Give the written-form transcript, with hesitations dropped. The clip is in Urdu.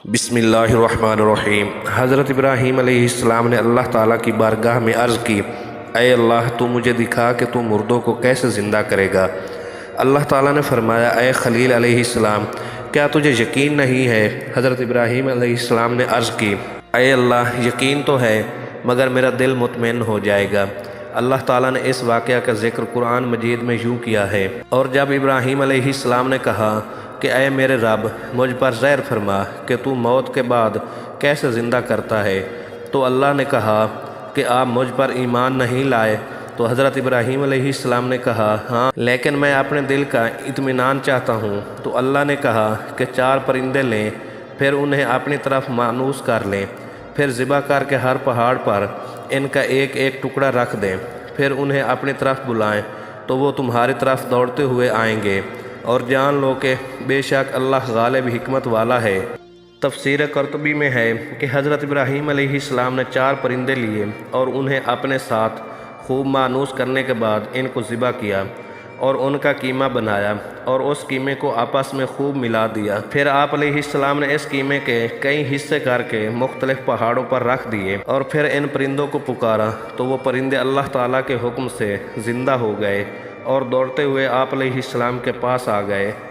بسم اللہ الرحمن الرحیم۔ حضرت ابراہیم علیہ السلام نے اللہ تعالیٰ کی بارگاہ میں عرض کی، اے اللہ تو مجھے دکھا کہ تو مردوں کو کیسے زندہ کرے گا۔ اللہ تعالیٰ نے فرمایا، اے خلیل علیہ السلام کیا تجھے یقین نہیں ہے؟ حضرت ابراہیم علیہ السلام نے عرض کی، اے اللہ یقین تو ہے مگر میرا دل مطمئن ہو جائے گا۔ اللہ تعالیٰ نے اس واقعہ کا ذکر قرآن مجید میں یوں کیا ہے، اور جب ابراہیم علیہ السلام نے کہا کہ اے میرے رب مجھ پر ظاہر فرما کہ تو موت کے بعد کیسے زندہ کرتا ہے، تو اللہ نے کہا کہ آپ مجھ پر ایمان نہیں لائے؟ تو حضرت ابراہیم علیہ السلام نے کہا، ہاں لیکن میں اپنے دل کا اطمینان چاہتا ہوں۔ تو اللہ نے کہا کہ 4 پرندے لیں، پھر انہیں اپنی طرف مانوس کر لیں، پھر ذبح کر کے ہر پہاڑ پر ان کا ایک ایک ٹکڑا رکھ دیں، پھر انہیں اپنی طرف بلائیں تو وہ تمہاری طرف دوڑتے ہوئے آئیں گے، اور جان لو کہ بے شک اللہ غالب حکمت والا ہے۔ تفسیر قرطبی میں ہے کہ حضرت ابراہیم علیہ السلام نے 4 پرندے لیے اور انہیں اپنے ساتھ خوب مانوس کرنے کے بعد ان کو ذبح کیا اور ان کا قیمہ بنایا اور اس قیمے کو آپس میں خوب ملا دیا۔ پھر آپ علیہ السلام نے اس قیمے کے کئی حصے کر کے مختلف پہاڑوں پر رکھ دیے، اور پھر ان پرندوں کو پکارا تو وہ پرندے اللہ تعالیٰ کے حکم سے زندہ ہو گئے اور دوڑتے ہوئے آپ علیہ السلام کے پاس آ گئے۔